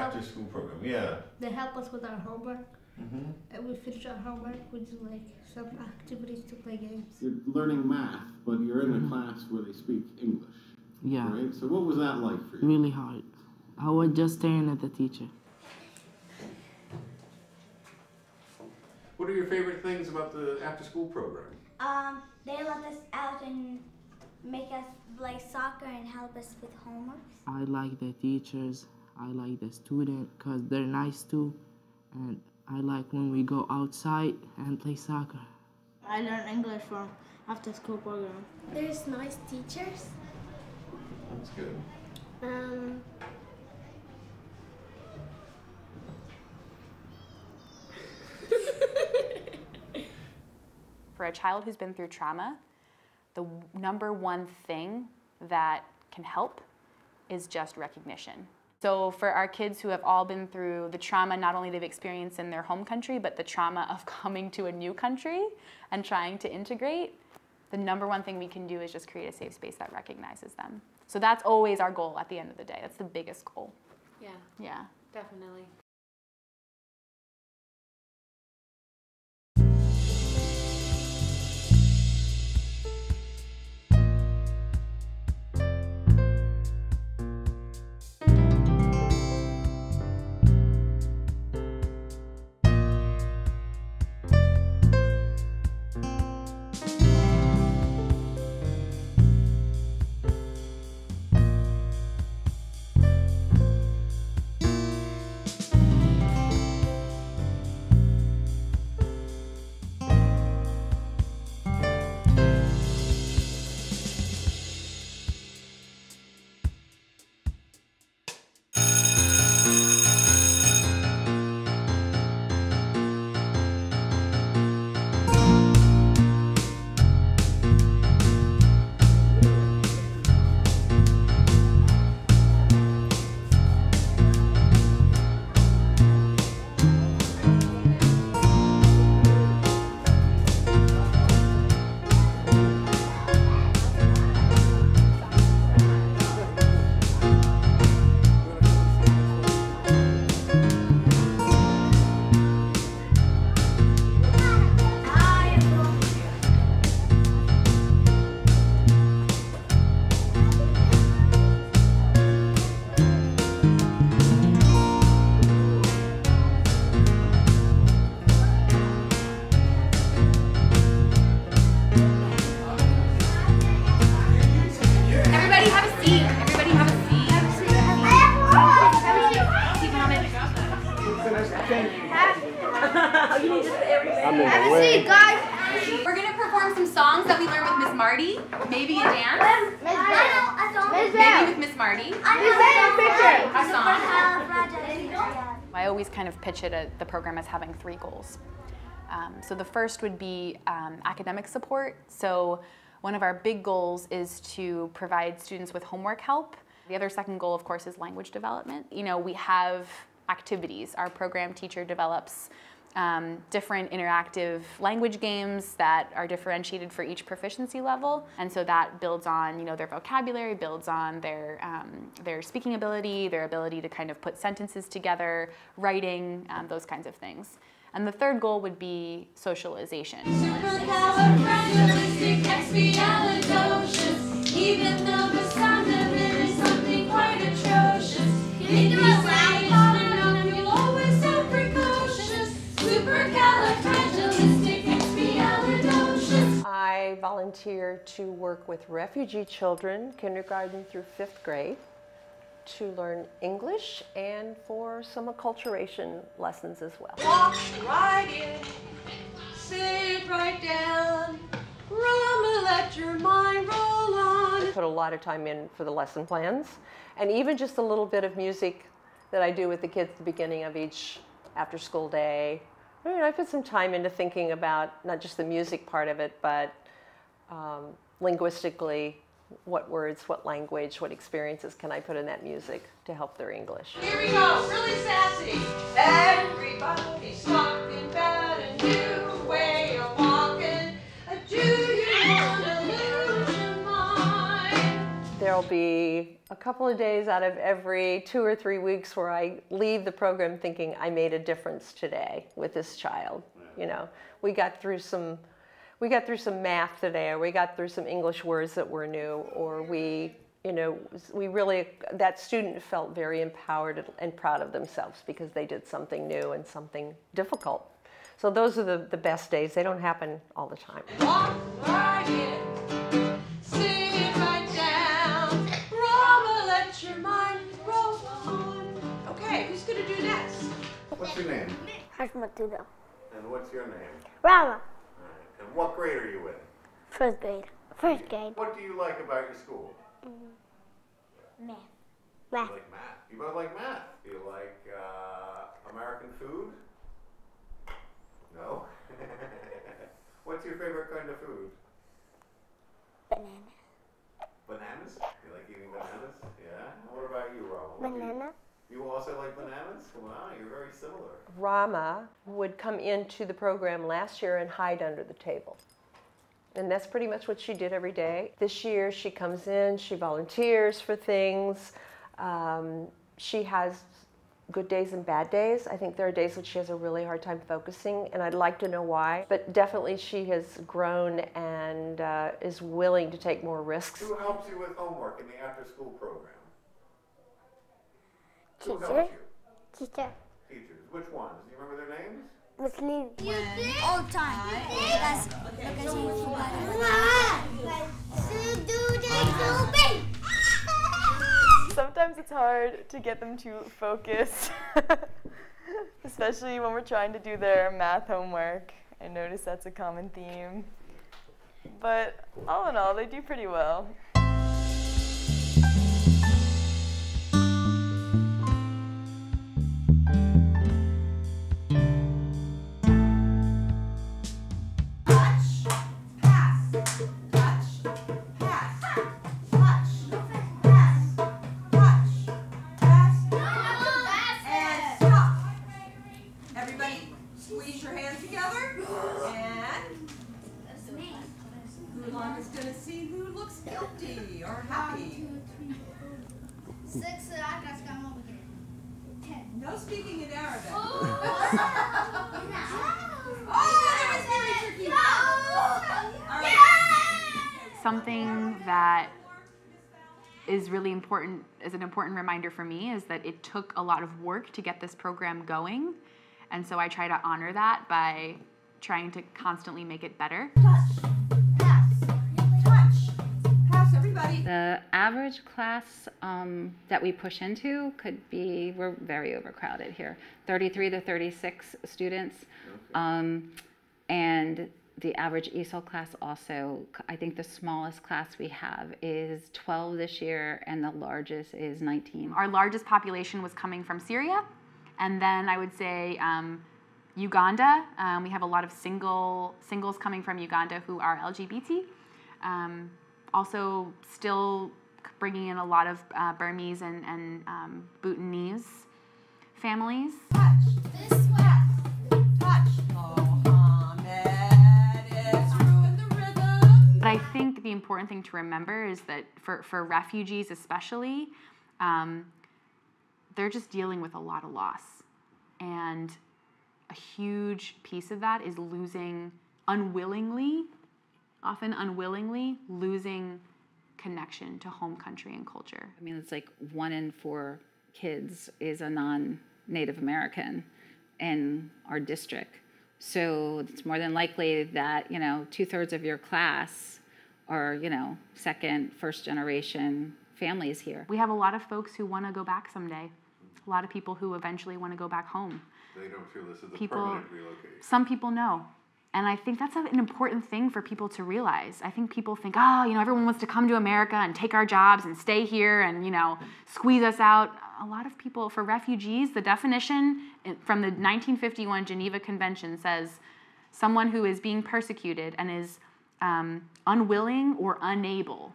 after school program, yeah. They help us with our homework. Mm-hmm. And we finish our homework, we do like some activities to play games. You're learning math, but you're in a class where they speak English. Yeah. Right? So what was that like for you? Really hard. I was just staring at the teacher. What are your favorite things about the after school program? They let us out and make us play soccer and help us with homework. I like the teachers, I like the students because they're nice too, and I like when we go outside and play soccer. I learned English from after school program. There's nice teachers. That's good. For a child who's been through trauma, the number one thing that can help is just recognition. So for our kids who have all been through the trauma, not only they've experienced in their home country, but the trauma of coming to a new country and trying to integrate, the number one thing we can do is just create a safe space that recognizes them. So that's always our goal at the end of the day. That's the biggest goal. Yeah. Yeah. Definitely. We're going to perform some songs that we learned with Miss Marty. Maybe a dance. Maybe with Miss Marty. A song. I always kind of pitch it at the program as having 3 goals. So the first would be academic support. So one of our big goals is to provide students with homework help. The other second goal, of course, is language development. You know, we have activities. Our program teacher develops different interactive language games that are differentiated for each proficiency level, and so that builds on, you know, their vocabulary, builds on their speaking ability, their ability to kind of put sentences together, writing, those kinds of things. And the third goal would be socialization. Supercalifragilisticexpialidocious, even though the sound of it is something quite atrocious. If you say it's not, you'll always have precocious. Supercalifragilisticexpialidocious. I volunteer to work with refugee children, kindergarten through 5th grade, to learn English and for some acculturation lessons as well. Walk right in, sit right down, rumble, let your mind roll on. I put a lot of time in for the lesson plans, and even just a little bit of music that I do with the kids at the beginning of each after-school day. I mean, I put some time into thinking about not just the music part of it, but linguistically, what words, what language, what experiences can I put in that music to help their English. Here we go, really sassy. Everybody's talking about a new way of walking. Do you want to lose your mind? There'll be be a couple of days out of every 2 or 3 weeks where I leave the program thinking I made a difference today with this child. You know, we got through some math today, or we got through some English words that were new, or we really, that student felt very empowered and proud of themselves because they did something new and something difficult. So those are the best days. They don't happen all the time. Walk right in, sit right down, Rama, let your mind roll on. Okay, who's gonna do next? What's your name? Hasmatudo. And what's your name? Rama. All right. And what grade are you in? First grade. First grade. What do you like about your school? Math. You like math. You both like math. Do you like American food? No? What's your favorite kind of food? Banana. Bananas? You like eating bananas? Yeah? What about you, Rama? Banana. You also like bananas? Wow, you're very similar. Rama would come into the program last year and hide under the table. And that's pretty much what she did every day. This year she comes in, she volunteers for things. She has good days and bad days. I think there are days when she has a really hard time focusing, and I'd like to know why. But definitely she has grown and is willing to take more risks. Who helps you with homework in the after-school program? Who Teacher. helps you? Teacher. Teachers. Which ones? Do you remember their names? Miss Lily. All the time. That's Sometimes it's hard to get them to focus, especially when we're trying to do their math homework. I notice that's a common theme. But all in all, they do pretty well. No speaking in Arabic. Something that is really important, is an important reminder for me, is that it took a lot of work to get this program going. And so I try to honor that by trying to constantly make it better. The average class that we push into could be, we're very overcrowded here, 33 to 36 students. And the average ESOL class also, I think the smallest class we have is 12 this year and the largest is 19. Our largest population was coming from Syria, and then I would say Uganda. We have a lot of singles coming from Uganda who are LGBT. Also still bringing in a lot of Burmese and Bhutanese families. Touch. This way. Touch. Mohammed is ruined the rhythm. But I think the important thing to remember is that for refugees especially, they're just dealing with a lot of loss. And a huge piece of that is losing often unwillingly losing connection to home country and culture. I mean, it's like 1 in 4 kids is a non-Native American in our district. So it's more than likely that, 2/3 of your class are, second, first generation families here. We have a lot of folks who want to go back someday. A lot of people who eventually want to go back home. They don't feel this is a permanent relocation. Some people know. And I think that's an important thing for people to realize. I think people think, oh, everyone wants to come to America and take our jobs and stay here and, squeeze us out. A lot of people, for refugees, the definition from the 1951 Geneva Convention says someone who is being persecuted and is unwilling or unable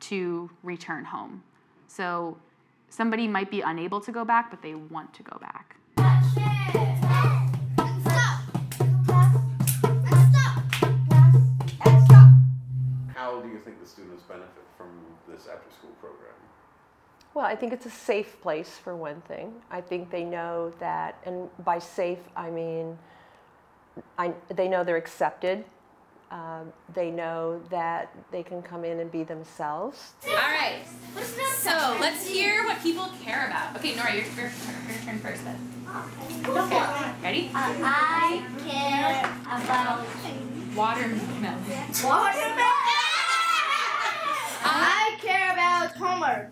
to return home. So somebody might be unable to go back, but they want to go back. How do you think the students benefit from this after-school program? Well, I think it's a safe place for one thing. I think they know that, and by safe I mean they know they're accepted. They know that they can come in and be themselves. All right, so let's hear what people care about. Okay, Nora, your turn first then. Okay, ready? I care about watermelon. I care about homework.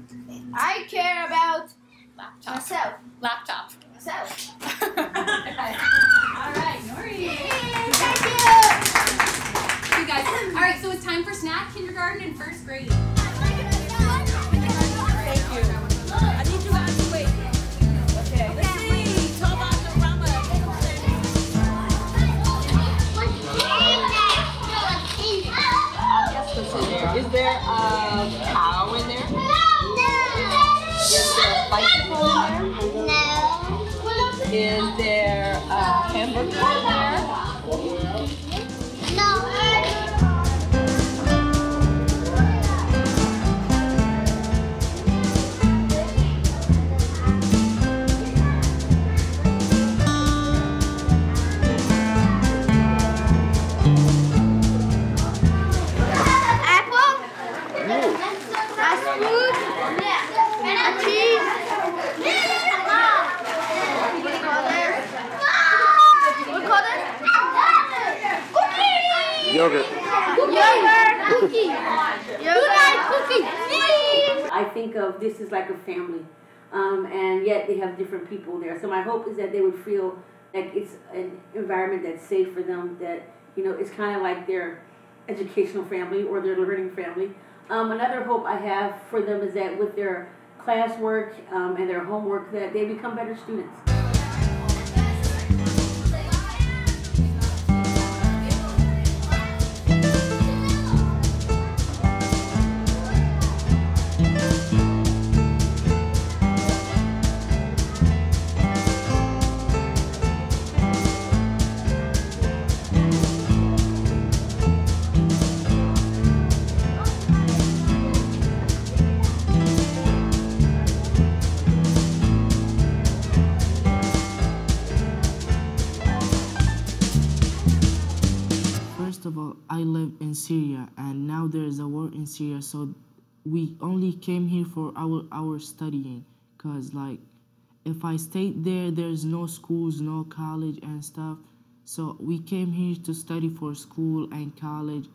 I care about Laptop. myself. Laptop. Myself. All right, Nori. Thank you. You guys. All right, so it's time for snack, kindergarten, and first grade. Thank you. I need you guys to wait. Okay. Let's see. Talk about the drama. Is there a cow in there? No. Is there a bicycle in there? No. Is there a hamburger in there? No. Yogurt. Cookie. I think of this as like a family, and yet they have different people there. So my hope is that they would feel like it's an environment that's safe for them, that, you know, it's kind of like their educational family or their learning family. Another hope I have for them is that with their classwork and their homework, that they become better students. I live in Syria, and now there is a war in Syria, so we only came here for our studying, because like if I stayed there, there's no schools, no college and stuff, so we came here to study for school and college.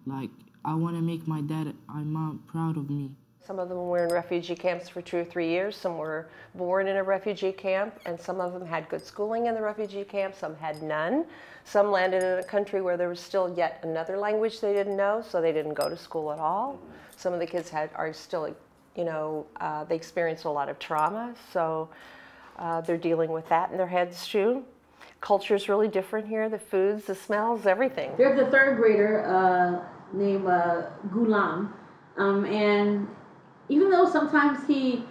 Like, I want to make my dad and mom proud of me. Some of them were in refugee camps for 2 or 3 years. Some were born in a refugee camp, and some of them had good schooling in the refugee camp. Some had none. Some landed in a country where there was still yet another language they didn't know, so they didn't go to school at all. Some of the kids are still, you know, they experienced a lot of trauma, so they're dealing with that in their heads too. Culture's really different here. The foods, the smells, everything. There's a third grader named Ghulam, and even though sometimes he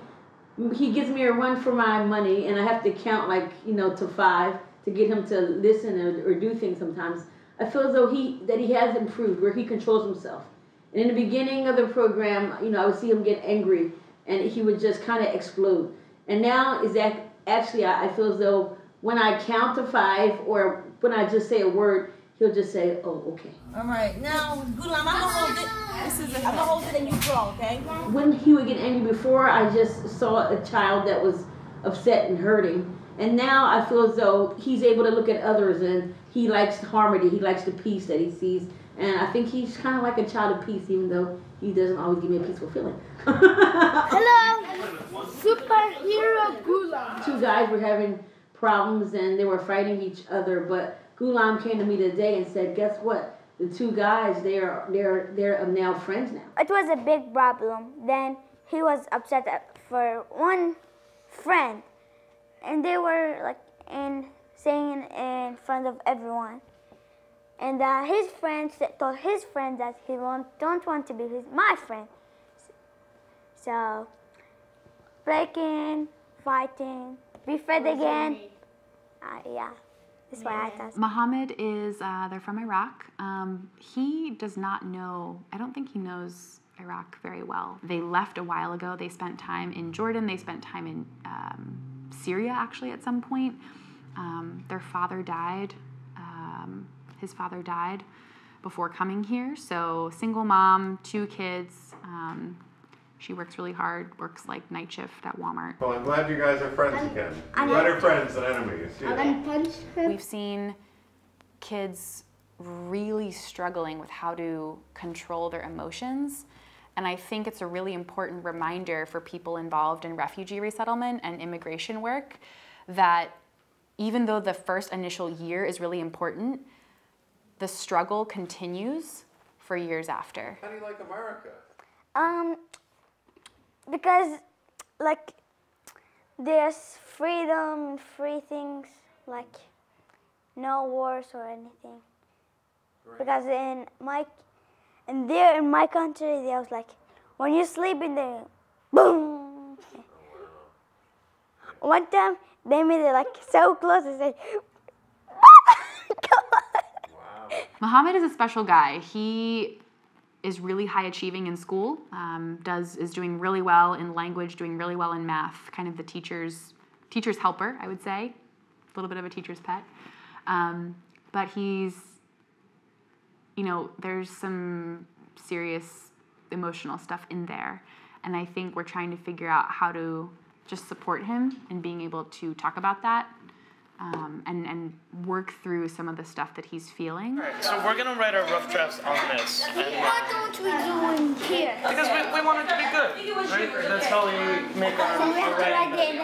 gives me a run for my money, and I have to count, like, you know, to 5 to get him to listen or do things sometimes, I feel as though he has improved, where he controls himself. And in the beginning of the program, you know, I would see him get angry, and he would just kind of explode. And now is that actually, I feel as though when I count to 5 or when I just say a word, he'll just say, oh, okay. All right, now, Ghulam, I'm gonna hold it. I'm gonna hold it and you draw, okay? When he would get angry before, I just saw a child that was upset and hurting. And now I feel as though he's able to look at others, and he likes harmony, he likes the peace that he sees. And I think he's kind of like a child of peace, even though he doesn't always give me a peaceful feeling. Hello, superhero Ghulam. 2 guys were having problems and they were fighting each other, but Ghulam came to me today and said, guess what? The 2 guys, they're now friends now. It was a big problem. Then he was upset for one friend, and they were like saying in front of everyone. And his friend told his friend that he don't want to be my friend. So breaking, fighting, be friends again. Yeah. That's why I thought. Mohammed is, they're from Iraq. He does not know, I don't think he knows Iraq very well. They left a while ago. They spent time in Jordan. They spent time in Syria, actually, at some point. Their father died. His father died before coming here. So single mom, 2 kids. She works really hard, works like night shift at Walmart. Well, I'm glad you guys are friends again. Better friends than enemies. Yeah. We've seen kids really struggling with how to control their emotions. And I think it's a really important reminder for people involved in refugee resettlement and immigration work that even though the first initial year is really important, the struggle continues for years after. How do you like America? Because, like, there's freedom, free things, like no wars or anything. Right. Because in my country, there was like, when you sleep in there, boom. One time they made it like so close and said, Wow. Muhammad is a special guy. He is really high achieving in school, is doing really well in language, doing really well in math, kind of the teacher's helper, I would say, a little bit of a teacher's pet. But he's, there's some serious emotional stuff in there. And I think we're trying to figure out how to just support him and being able to talk about that and work through some of the stuff that he's feeling. All right, so we're going to write our rough drafts on this. What don't we do in here? Because we want it to be good, right? That's how we make our writing.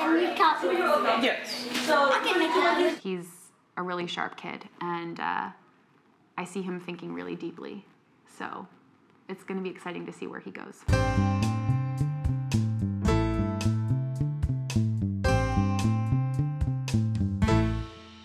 Yes. I can make it. He's a really sharp kid, and I see him thinking really deeply. So it's going to be exciting to see where he goes.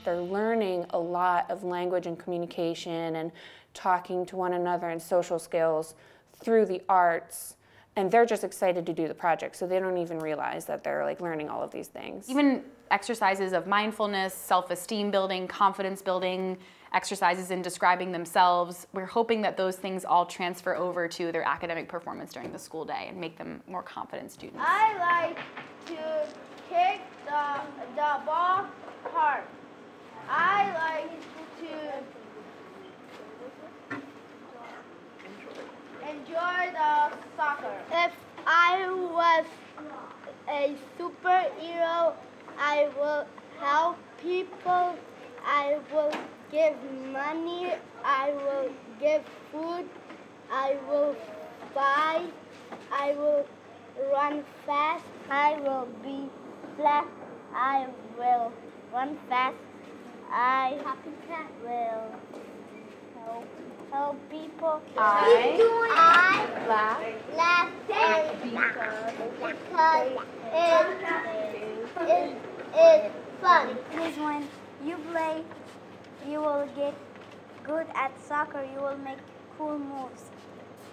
They're learning a lot of language and communication and talking to one another and social skills through the arts, and they're just excited to do the project, so they don't even realize that they're like learning all of these things. Even exercises of mindfulness, self-esteem building, confidence building, exercises in describing themselves. We're hoping that those things all transfer over to their academic performance during the school day and make them more confident students. I like to kick the ball hard. I like to enjoy the soccer. If I was a superhero, I will help people. I will give money. I will give food. I will fly. I will run fast. I will be black. I will run fast. I will help people. I laugh because it's fun. Because when you play, you will get good at soccer. You will make cool moves.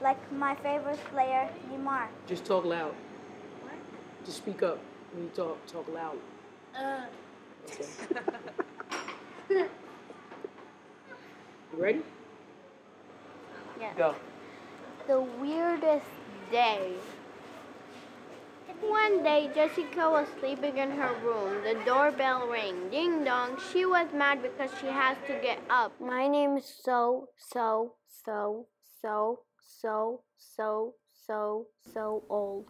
Like my favorite player, Neymar. Just talk loud. What? Just speak up when you talk. Talk loud. Okay. You ready? Yes. Go. The weirdest day. One day, Jessica was sleeping in her room. The doorbell rang. Ding dong. She was mad because she has to get up. My name is so old.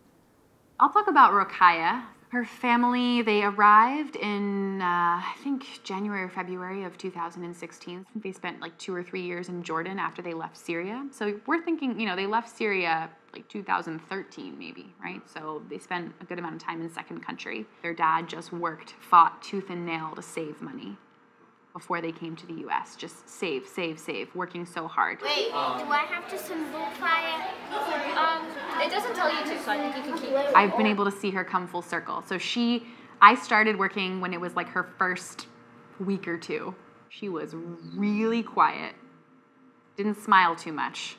I'll talk about Rokhaya. Her family, they arrived in, I think, January or February of 2016. They spent like 2 or 3 years in Jordan after they left Syria. So we're thinking, they left Syria like 2013 maybe, right? So they spent a good amount of time in second country. Their dad just fought tooth and nail to save money before they came to the U.S. Just save, working so hard. Wait, do I have to symbol fire? It doesn't tell you to, so I think you can keep it. I've been able to see her come full circle. So I started working when it was like her first week or 2. She was really quiet, didn't smile too much.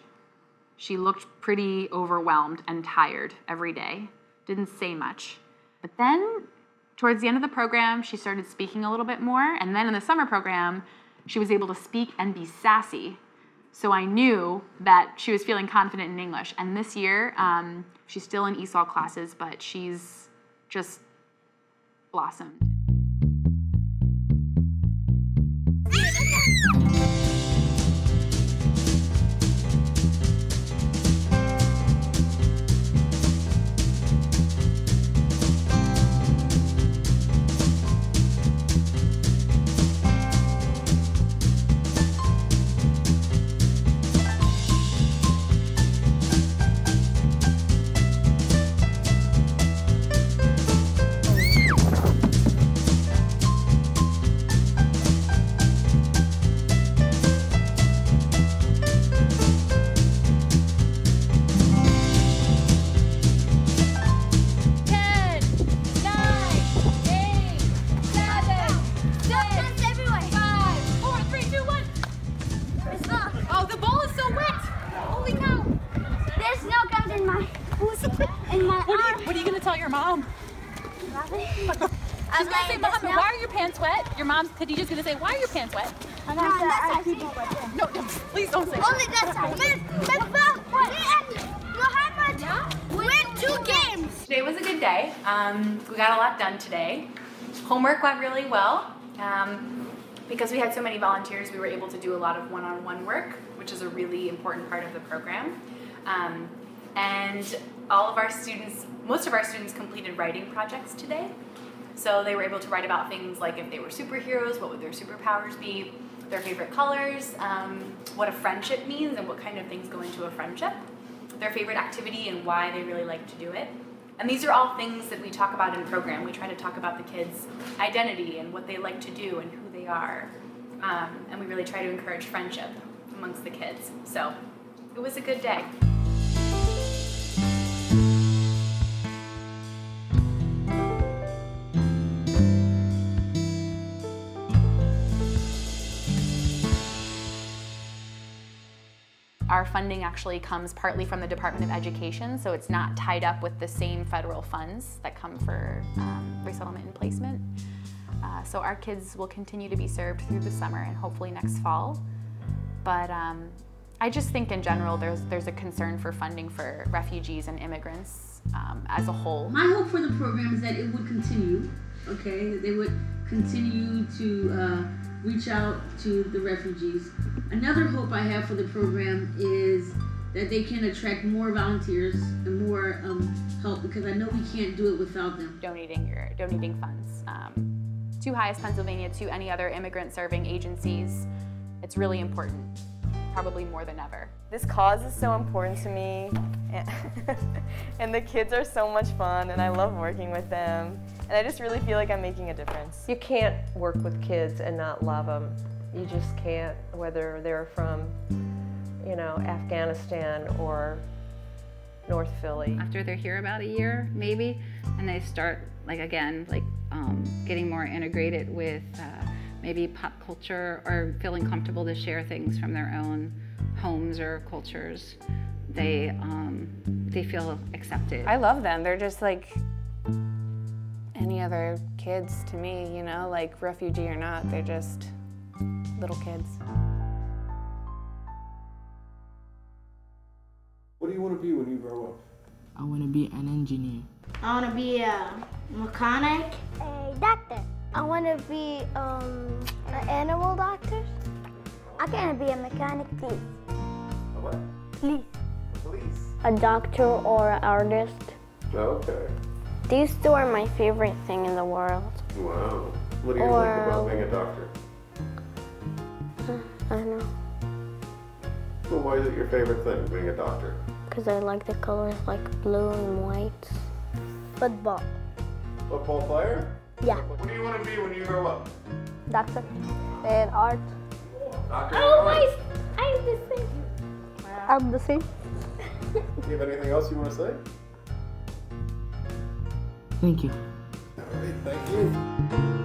She looked pretty overwhelmed and tired every day, didn't say much. But then towards the end of the program, she started speaking a little bit more. And then in the summer program, she was able to speak and be sassy. So I knew that she was feeling confident in English. And this year, she's still in ESOL classes, but she's just blossomed. What are you gonna tell your mom? Nothing. She's gonna say, Mom, why are your pants wet? Your mom's Khadijah's gonna say, why are your pants wet? No, please don't say Only that time. Win 2 games. Today was a good day. We got a lot done today. Homework went really well. Because we had so many volunteers, we were able to do a lot of one-on-one work, which is a really important part of the program. And all of our students, most of our students completed writing projects today. So they were able to write about things like if they were superheroes, what would their superpowers be, their favorite colors, what a friendship means and what kind of things go into a friendship, their favorite activity and why they really like to do it. And these are all things that we talk about in the program. We try to talk about the kids' identity and what they like to do and who they are. And we really try to encourage friendship amongst the kids. So it was a good day. Our funding actually comes partly from the Department of Education, so it's not tied up with the same federal funds that come for resettlement and placement. So our kids will continue to be served through the summer and hopefully next fall. But I just think in general there's a concern for funding for refugees and immigrants as a whole. My hope for the program is that it would continue, okay? That they would continue to reach out to the refugees. Another hope I have for the program is that they can attract more volunteers and more help, because I know we can't do it without them. Donating funds to HIAS Pennsylvania, to any other immigrant serving agencies. It's really important, probably more than ever. This cause is so important to me, and the kids are so much fun, and I love working with them, and I just really feel like I'm making a difference. You can't work with kids and not love them. You just can't, whether they're from, you know, Afghanistan or North Philly. After they're here about a year, maybe, and they start, like, again, like getting more integrated with maybe pop culture or feeling comfortable to share things from their own homes or cultures, they feel accepted. I love them. They're just like any other kids to me, you know, like refugee or not, they're just little kids. What do you want to be when you grow up? I want to be an engineer. I want to be a mechanic. A doctor. I want to be an animal doctor. I can be a mechanic, please. A what? Please. Police. A doctor or an artist. Okay. These two are my favorite thing in the world. Wow. What do you like about being a doctor? I don't know. Well, why is it your favorite thing, being a doctor? Because I like the colors like blue and white. Football. Football player? Yeah. What do you want to be when you grow up? Doctor. And art. Doctor Oh, and art. I'm the same. I'm the same. Do you have anything else you want to say? Thank you. All right, thank you.